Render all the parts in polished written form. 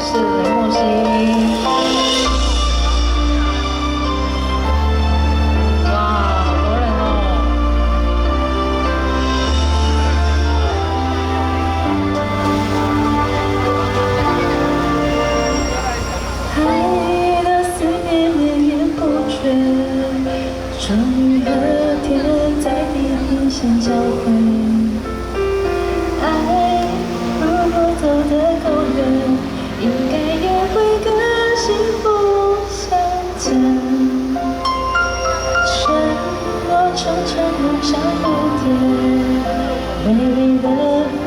是雷梦欣。哇，好多人哦！爱的思念绵延不绝，终于和天在地平线交汇。爱如果走得够远，应该也会更幸福相见。承诺成梦像蝴蝶，美丽的飞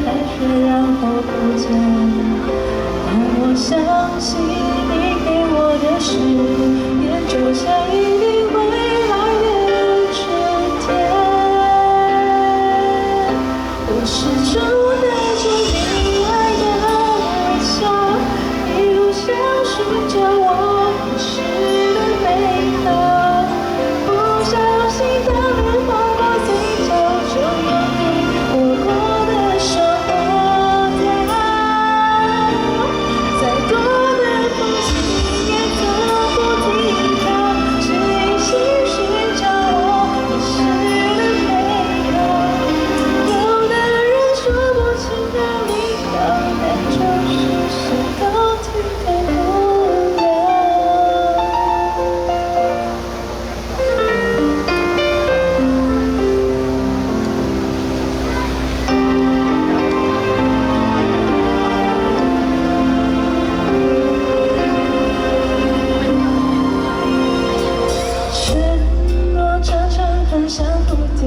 盘却然后不见。但我相信你给我的誓言，就像一定会来的春天。我始终带着你爱的微笑，一路上寻找我遗失的美好。不小心当脸划过嘴角，就有你握过的手掉。再多的风景也走不停靠，只一心寻找我遗失的美好。有的人说不清哪里好，但就是谁都替代不了。承诺常常很像蝴蝶，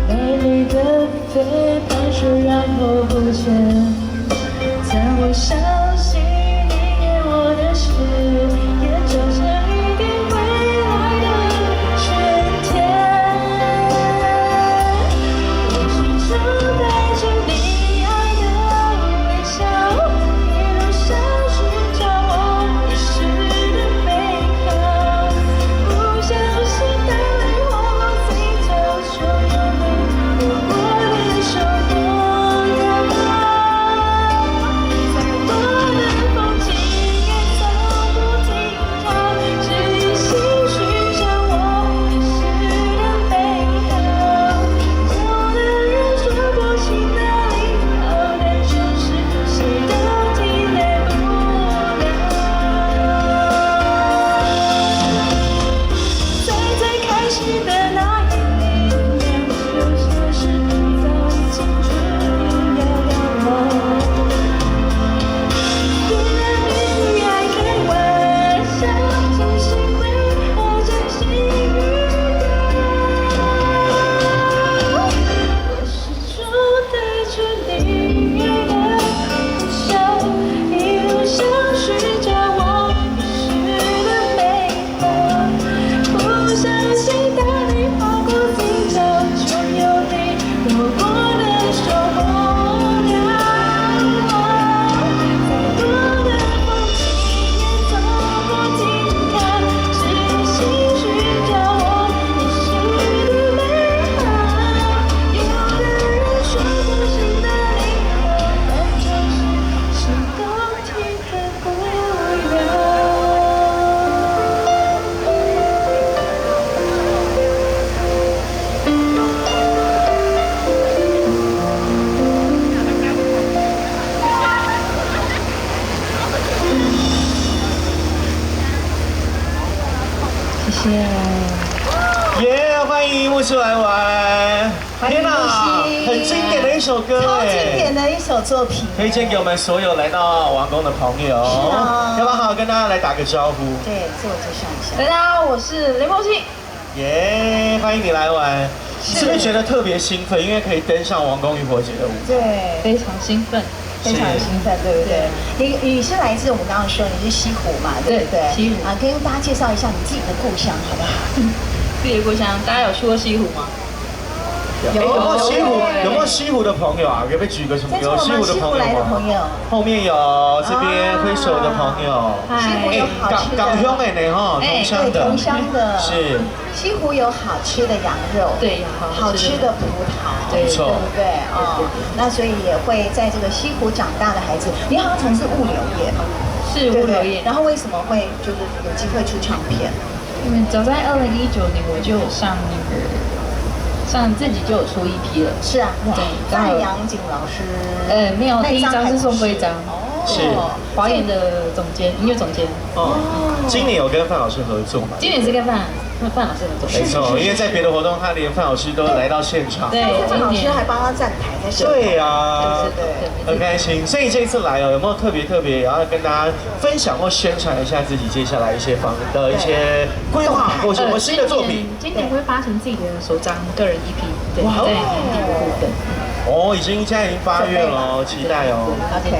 美丽的飞盘是然后不见。但我相信你给我的誓言，就像一定会来的春天。我始终带着你爱的微笑，一路上寻找我遗失的美好。不小心带泪划过嘴角，就有你握过的手掉。再多的风景也走不停靠，只一心寻找我遗失的美好。有的人说不清哪里好，但就是谁都替代不了。在最开始的那一年，有些事早已经注定要到老。虽然命运爱开玩笑，真心会和真心遇到。我始终带着你爱的微笑，一路上寻找我遗失的美好。不小心当你划过嘴角，就有你握过的手掉。再多的风景也走不停靠，只一心寻找我遗失的美好。有的人说不清哪里好，但就是谁都替代不了。谢谢。耶！欢迎牧师来玩。欢迎天哪，牧师很经典的一首歌超哎，经典的一首作品，推荐给我们所有来到王宫的朋友。是啊要不要好好跟大家来打个招呼？对，自我介绍一下。大家好，我是雷梦欣。耶！欢迎你来玩。你是不是觉得特别兴奋？因为可以登上王宫渔火节的舞台。对，非常兴奋。非常兴奋，对不对？你是来自我们刚刚说你是西湖嘛，对不对？西湖啊，跟大家介绍一下你自己的故乡，好不好？自己的故乡，大家有去过西湖吗？有没有西湖？有没有西湖的朋友啊？可不可以举个什么？有西湖的朋友来的朋友，后面有这边挥手的朋友。西湖有好吃的，港乡的呢哈，同乡的。同乡的。是。西湖有好吃的羊肉，对，好吃的葡萄，没错，对不对？哦，那所以也会在这个西湖长大的孩子，你好像从事物流业嘛，是物流业。然后为什么会就是有机会出唱片？因为早在2019年我就上自己就有出一批了。是啊，对，范阳景老师。没有，第一张是宋徽章，是华研的音乐总监。哦，今年有跟范老师合作吗？今年是跟范老师合作。没错，因为在别的活动，他连范老师都来到现场。对，范老师还帮他站台在现场。对呀，对，很开心。所以这一次来哦，有没有特别，然后跟大家分享或宣传一下自己接下来一些一些规划或什么新的作品？今年会发行自己的首张个人 EP， 对，在年底的部分。哦，现在已经8月了，期待哦。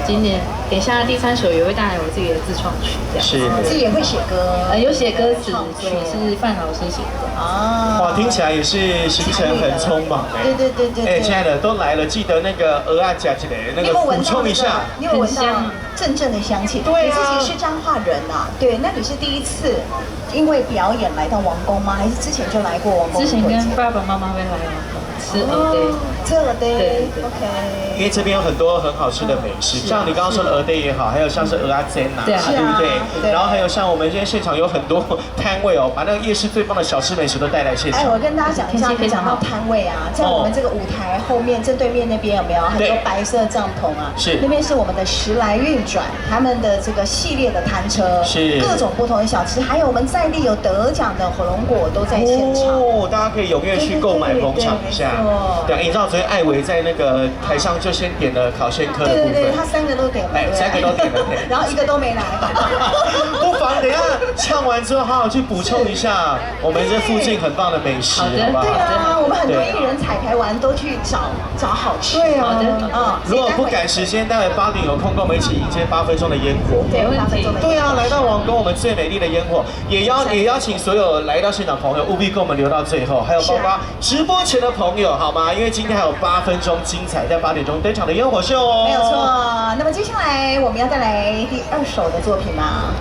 今年等一下第3首也会带来我自己的自创曲，这样。是。自己也会写歌，有写歌词，曲是范老师写的。啊。哇，听起来也是行程很匆忙哎。对。哎，亲爱的，都来了，记得那个鹅啊夹起来，那个补充一下。你有闻到阵阵的香气？对啊。你自己是彰化人呐，对，那你是第一次因为表演来到王宫吗？还是之前就来过王宫？之前跟爸爸妈妈会来王宫吃鹅堆，吃鹅堆，对 ，OK。因为这边有很多很好吃的美食，像你刚刚说的鹅堆也好，还有像是鹅啊煎呐，对不对？然后还有像我们今天现场有很多摊位哦，把那个夜市最棒的小吃美食都带来现场。哎，我跟大家讲一下，你讲到摊位啊，在我们这个舞台后面正对面那边有没有很多白色帐篷啊？是，那边是我们的时来运转他们的这个系列的摊车，是各种不同的小吃，还有我们在地有得奖的火龙果都在现场哦，大家可以踊跃去购买捧场一下。对，你知道昨天艾维在那个台上就先点了烤鲜科的部分，对，他3个都点了，3个都点了，然后1个都没来。不妨等一下唱完之后，好好去补充一下我们这附近很棒的美食，好不好？对啊，我们很多艺人彩排完都去找好吃。对啊，如果不赶时间，待会8点有空跟我们一起迎接8分钟的烟火。对，8分钟的。对啊，来到王宫，我们最美丽的烟火，也邀请所有来到现场朋友务必跟我们留到最后，还有包括直播前的朋友，好吗？因为今天还有8分钟精彩，在8点钟登场的烟火秀哦。没有错。那么接下来我们要带来第2首的作品吗？